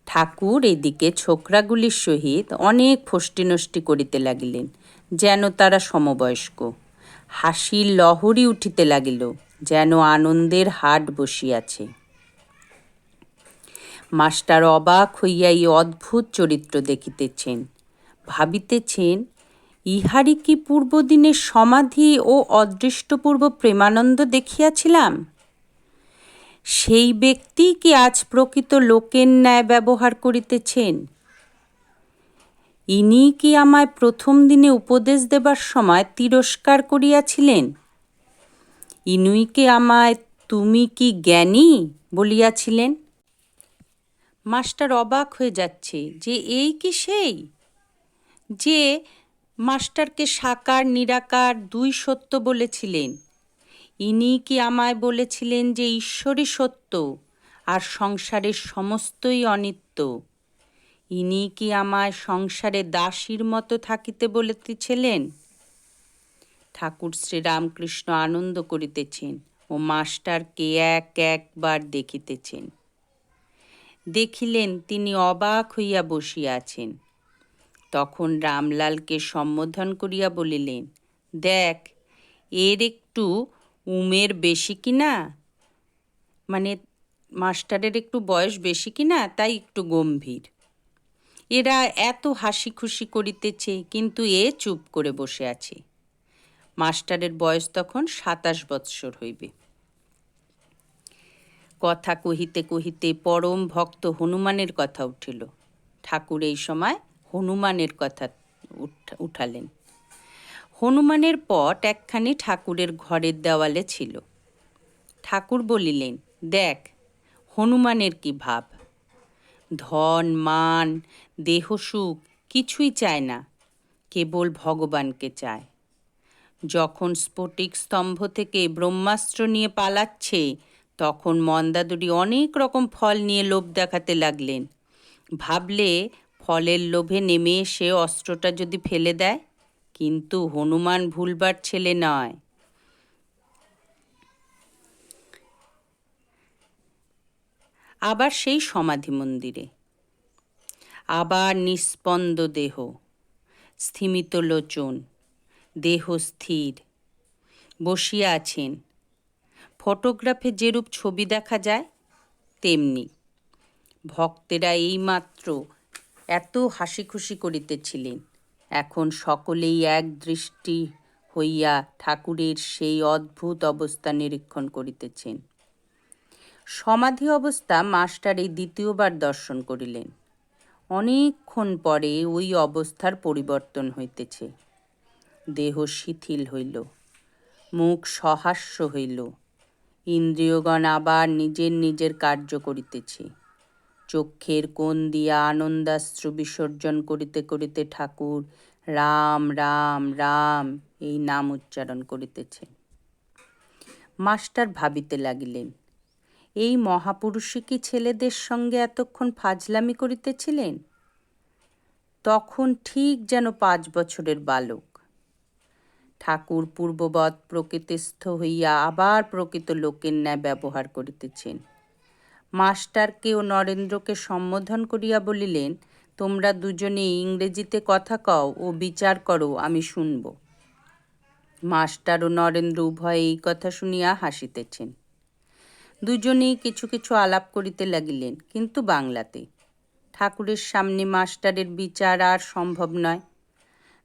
ঠাকুর এদিকে ছোকরাগুলির সহিত অনেক ফষ্টিনষ্টি করিতে লাগিলেন, যেন তারা সমবয়স্ক। হাসির লহরী উঠিতে লাগিল, যেন আনন্দের হাট বসিয়াছে। মাস্টার অবাক হইয়া এই অদ্ভুত চরিত্র দেখিতেছেন। ভাবিতেছেন, ইহারই কি পূর্বদিনের সমাধি ও অদৃষ্টপূর্ব প্রেমানন্দ দেখিয়াছিলাম? সেই ব্যক্তি কি আজ প্রকৃত লোকের ন্যায় ব্যবহার করিতেছেন? ইনি কি আমায় প্রথম দিনে উপদেশ দেবার সময় তিরস্কার করিয়াছিলেন? ইনুই কি আমায় তুমি কি জ্ঞানী বলিয়াছিলেন? মাস্টার অবাক হয়ে যাচ্ছে যে এই কি সেই, যে মাস্টারকে সাকার নিরাকার দুই সত্য বলেছিলেন। ইনি কি আমায় বলেছিলেন যে ঈশ্বরই সত্য আর সংসারের সমস্তই অনিত্য? ইনি কি আমায় সংসারে দাসীর মতো থাকিতে বলিতেছিলেন? ঠাকুর শ্রীরামকৃষ্ণ আনন্দ করিতেছেন ও মাস্টারকে একবার দেখিতেছেন। দেখিলেন তিনি অবাক হইয়া বসিয়া আছেন। তখন রামলালকে সম্বোধন করিয়া বলিলেন, দেখ, এর একটু উমের বেশি কিনা, মাস্টারের একটু বয়স বেশি কিনা, তাই একটু গম্ভীর। এরা এত হাসি খুশি করিতেছে, কিন্তু এ চুপ করে বসে আছে। মাস্টারের বয়স তখন 27 বৎসর হইবে। কথা কহিতে কহিতে পরম ভক্ত হনুমানের কথা উঠিল। ঠাকুর এই সময় হনুমানের কথা উঠালেন। হনুমানের পট একখানি ঠাকুরের ঘরের দেওয়ালে ছিল। ঠাকুর বলিলেন, দেখ, হনুমানের কি ভাব। ধন মান দেহসুখ কিছুই চায় না, কেবল ভগবানকে চায়। যখন স্ফটিক স্তম্ভ থেকে ব্রহ্মাস্ত্র নিয়ে পালাচ্ছে, তখন মন্দাদুরি অনেক রকম ফল নিয়ে লোভ দেখাতে লাগলেন। ভাবলে ফলের লোভে নেমে এসে অস্ত্রটা যদি ফেলে দেয়, কিন্তু হনুমান ভুলবার ছেলে নয়। আবার সেই সমাধি মন্দিরে, আবার নিস্পন্দ দেহ, স্থিমিত লোচন, দেহ স্থির, বসিয়া আছেন। ফটোগ্রাফে যেরূপ ছবি দেখা যায় তেমনি। ভক্তেরা এইমাত্র এত হাসি খুশি করিতেছিলেন, এখন সকলেই এক দৃষ্টি হইয়া ঠাকুরের সেই অদ্ভুত অবস্থা নিরীক্ষণ করিতেছেন। সমাধি অবস্থা মাস্টার এই দ্বিতীয়বার দর্শন করিলেন। অনেকক্ষণ পরে ওই অবস্থার পরিবর্তন হইতেছে। দেহ শিথিল হইল, মুখ সহাস্য হইল, ইন্দ্রিয়গণ আবার নিজের নিজের কার্য করিতেছে। চক্ষের কোণ দিয়া আনন্দাশ্রু বিসর্জন করিতে করিতে ঠাকুর রাম রাম রাম এই নাম উচ্চারণ করিতেছে। মাস্টার ভাবিতে লাগিলেন, এই মহাপুরুষই কি ছেলেদের সঙ্গে এতক্ষণ ফাজলামি করিতেছিলেন? তখন ঠিক যেন 5 বছরের বালক। ঠাকুর পূর্ববৎ প্রকৃতিস্থ হইয়া আবার প্রকৃত লোকের ন্যায় ব্যবহার করিতেছেন। মাস্টারকে ও নরেন্দ্রকে সম্বোধন করিয়া বলিলেন, তোমরা দুজনেই ইংরেজিতে কথা কও ও বিচার করো, আমি শুনব। মাস্টার ও নরেন্দ্র উভয়ে এই কথা শুনিয়া হাসিতেছেন। দুজনেই কিছু কিছু আলাপ করিতে লাগিলেন, কিন্তু বাংলাতে। ঠাকুরের সামনে মাস্টারের বিচার আর সম্ভব নয়।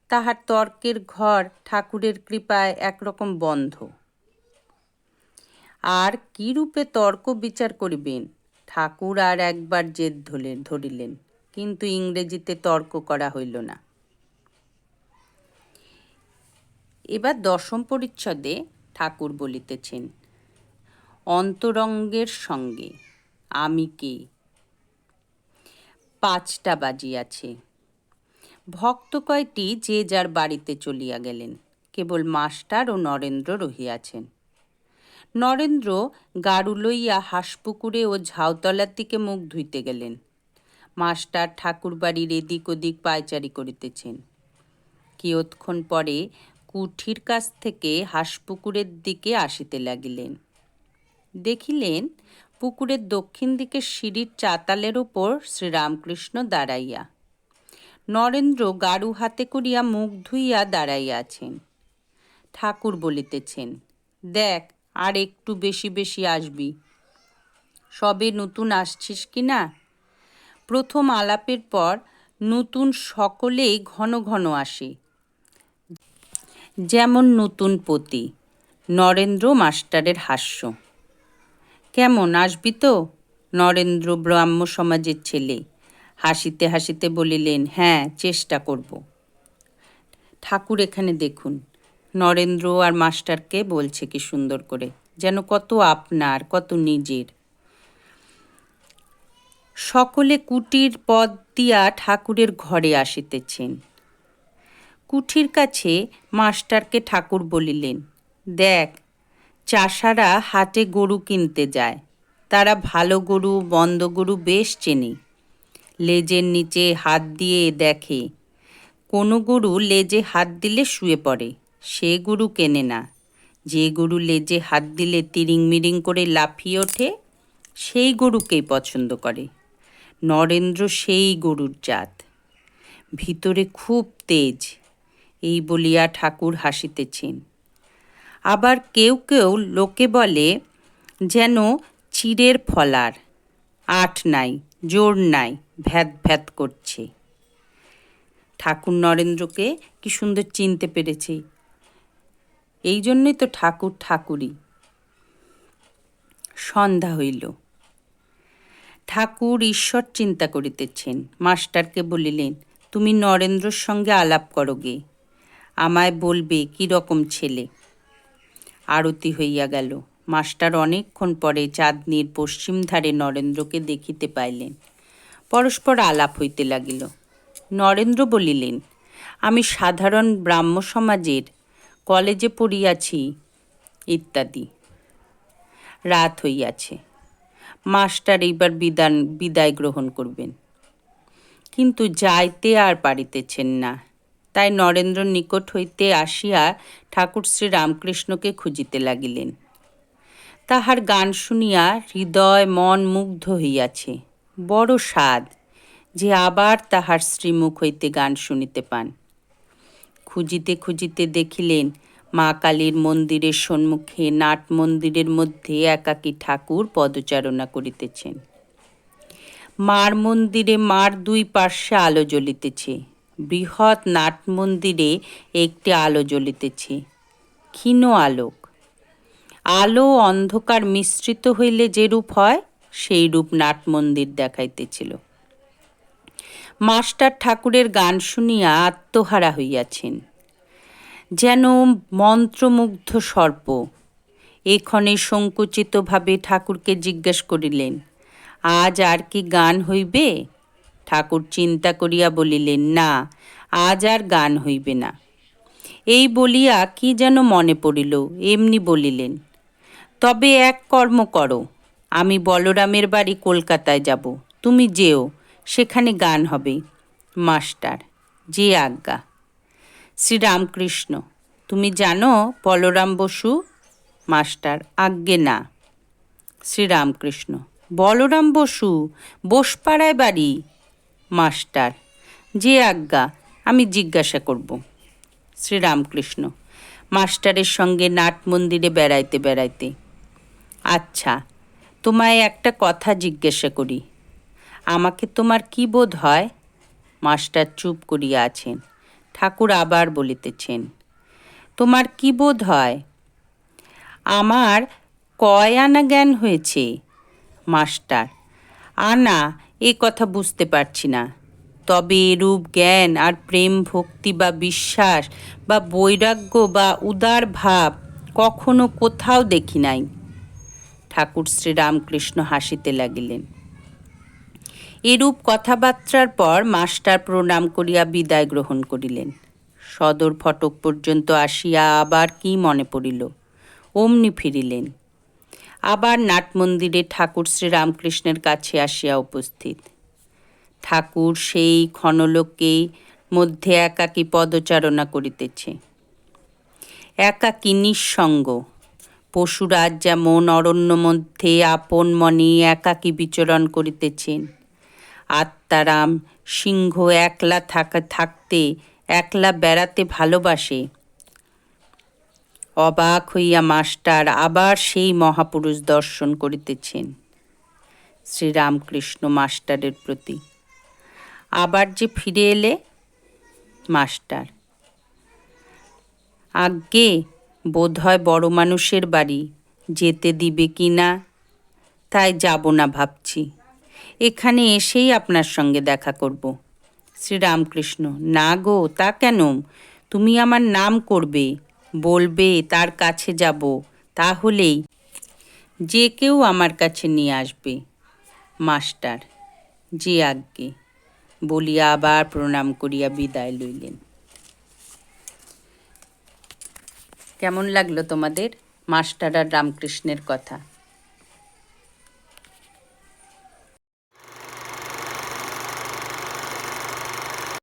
তাহার তর্কের ঘর ঠাকুরের কৃপায় একরকম বন্ধ। আর কি রূপে তর্ক বিচার করিবেন? ঠাকুর আর একবার জেদ ধরিলেন, কিন্তু ইংরেজিতে তর্ক করা হইল না। এবার 10ম পরিচ্ছদে ঠাকুর বলিতেছেন, অন্তরঙ্গের সঙ্গে আমি কে। 5টা বাজিয়াছে। ভক্ত কয়টি যে যার বাড়িতে চলিয়া গেলেন, কেবল মাস্টার ও নরেন্দ্র রহিয়াছেন। নরেন্দ্র গাড়ু লইয়া হাঁসপুকুরে ও ঝাউতলার দিকে মুখ ধুইতে গেলেন। মাস্টার ঠাকুর বাড়ির এদিক ওদিক পায়চারি করিতেছেন। কিয়ৎক্ষণ পরে কুঠির কাছ থেকে হাঁসপুকুরের দিকে আসিতে লাগিলেন। দেখিলেন পুকুরের দক্ষিণ দিকে সিঁড়ির চাতালের ওপর শ্রীরামকৃষ্ণ দাঁড়াইয়া। নরেন্দ্র গাড়ু হাতে করিয়া মুখ ধুইয়া দাঁড়াইয়া আছেন। ঠাকুর বলিতেছেন, দেখ আর একটু বেশি বেশি আসবি। সবে নতুন আসছিস কি না? প্রথম আলাপের পর নতুন সকলেই ঘন ঘন আসে, যেমন নতুন পতি। নরেন্দ্র মাস্টারের হাস্য। কেমন, আসবি তো? নরেন্দ্র ব্রাহ্ম সমাজের ছেলে হাসিতে হাসিতে বলিলেন, হ্যাঁ, চেষ্টা করব। ঠাকুর এখানে দেখুন। নরেন্দ্র আর মাস্টারকে বলছে কি সুন্দর করে, যেন কত আপনার, কত নিজের। সকলে কুটির পথ দিয়া ঠাকুরের ঘরে আসিতেছেন। কুঠির কাছে মাস্টারকে ঠাকুর বলিলেন, দেখ, চাষারা হাটে গরু কিনতে যায়। তারা ভালো গরু মন্দ গরু বেশ চেনে। লেজের নিচে হাত দিয়ে দেখে। কোনো গরু লেজে হাত দিলে শুয়ে পড়ে, সে গরু কেনে না। যে গরু লেজে হাত দিলে তিরিং মিরিং করে লাফিয়ে ওঠে, সেই গরুকেই পছন্দ করে। নরেন্দ্র সেই গরুর জাত। ভিতরে খুব তেজ। এই বলিয়া ঠাকুর হাসিতেছেন। আবার কেউ কেউ লোকে বলে যেন চিড়ের ফলার, আট নাই, জোর নাই, ভ্যাত ভ্যাত করছে। ঠাকুর নরেন্দ্রকে কি সুন্দর চিনতে পেরেছে। এই জন্যই তো ঠাকুর ঠাকুরই। সন্ধ্যা হইল। ঠাকুর ঈশ্বর চিন্তা করিতেছেন। মাস্টারকে বলিলেন, তুমি নরেন্দ্রর সঙ্গে আলাপ করো গে, আমায় বলবে কি রকম ছেলে। আরতি হইয়া গেল। মাস্টার অনেকক্ষণ পরে চাঁদনির পশ্চিম ধারে নরেন্দ্রকে দেখিতে পাইলেন। পরস্পর আলাপ হইতে লাগিল। নরেন্দ্র বলিলেন, আমি সাধারণ ব্রাহ্ম সমাজের, কলেজে পড়িয়াছি ইত্যাদি। রাত হইয়াছে। মাস্টার এইবার বিদায় গ্রহণ করবেন, কিন্তু যাইতে আর পারিতেছেন না। তাই নরেন্দ্র নিকট হইতে আসিয়া ঠাকুর শ্রীরামকৃষ্ণকে খুঁজিতে লাগিলেন। তাহার গান শুনিয়া হৃদয় মন মুগ্ধ হইয়াছে। বড় স্বাদ যে আবার তাহার শ্রীমুখ হইতে গান শুনিতে পান। খুঁজিতে খুঁজিতে দেখিলেন মা কালীর মন্দিরের সম্মুখে নাট মন্দিরের মধ্যে একাকী ঠাকুর পদচারণা করিতেছেন। মার মন্দিরে মার দুই পার্শ্বে আলো জ্বলিতেছে। বৃহৎ নাট মন্দিরে একটি আলো জ্বলিতেছে, ক্ষীণ আলোক। আলো অন্ধকার মিশ্রিত হইলে যেরূপ হয়, সেই রূপ নাট মন্দির দেখাইতেছিল। মাস্টার ঠাকুরের গান শুনিয়া আত্মহারা হইয়াছেন, যেন মন্ত্রমুগ্ধ সর্প। এক্ষণে সংকুচিতভাবে ঠাকুরকে জিজ্ঞেস করিলেন, আজ আর কি গান হইবে? ঠাকুর চিন্তা করিয়া বলিলেন, না, আজ আর গান হইবে না। এই বলিয়া কি যেন মনে পড়িল, এমনি বলিলেন, তবে এক কর্ম করো, আমি বলরামের বাড়ি কলকাতায় যাব, তুমি যেও, সেখানে গান হবে। মাস্টার, যে আজ্ঞা। শ্রীরামকৃষ্ণ, তুমি জানো বলরাম বসু? মাস্টার: আজ্ঞে না। শ্রীরামকৃষ্ণ: বলরাম বসু, বোসপাড়ায় বাড়ি? মাস্টার: যে আজ্ঞা, আমি জিজ্ঞাসা করব। শ্রীরামকৃষ্ণ মাস্টারের সঙ্গে নাট মন্দিরে বেড়াইতে বেড়াইতে: আচ্ছা, তোমায় একটা কথা জিজ্ঞাসা করি, আমাকে তোমার কি বোধ হয়? মাস্টার চুপ করিয়া আছেন। ঠাকুর আবার বলিতেছেন: তোমার কি বোধ হয়? আমার কয় আনা জ্ঞান হয়েছে? মাস্টার: আনা এ কথা বুঝতে পারছি না, তবে এরূপ জ্ঞান আর প্রেম ভক্তি বা বিশ্বাস বা বৈরাগ্য বা উদার ভাব কখনো কোথাও দেখি নাই। ঠাকুর শ্রীরামকৃষ্ণ হাসিতে লাগিলেন। এরূপ কথাবার্তার পর মাস্টার প্রণাম করিয়া বিদায় গ্রহণ করিলেন। সদর ফটক পর্যন্ত আসিয়া আবার কি মনে পড়িল, অমনি ফিরিলেন। আবার নাটমন্দিরে ঠাকুর শ্রীরামকৃষ্ণের কাছে আসিয়া উপস্থিত। ঠাকুর সেই ক্ষণলোকে মধ্যে একাকী পদচারণা করিতেছে। একাকী নিঃসঙ্গ, পশুরাজ যেমন অরণ্য মধ্যে আপন মনে একাকী বিচরণ করিতেছেন, আত্মারাম সিংহ একলা থাকতে একলা বেড়াতে ভালোবাসে। অবাক হইয়া মাস্টার আবার সেই মহাপুরুষ দর্শন করিতেছেন। শ্রীরামকৃষ্ণ মাস্টারের প্রতি: আবার যে ফিরে এলে? মাস্টার: আজ্ঞে, বোধ হয় বড় মানুষের বাড়ি, যেতে দিবে কি না, তাই যাব না ভাবছি। এখানে এসেই আপনার সঙ্গে দেখা করব। শ্রীরামকৃষ্ণ: না গো, তা কেন? তুমি আমার নাম করবে, বলবে তার কাছে যাব, তাহলেই যে কেউ আমার কাছে নিয়ে আসবে। মাস্টার: যে আজ্ঞে, বলিয়া আবার প্রণাম করিয়া বিদায় লইলেন। কেমন লাগলো তোমাদের মাস্টার আর রামকৃষ্ণের কথা?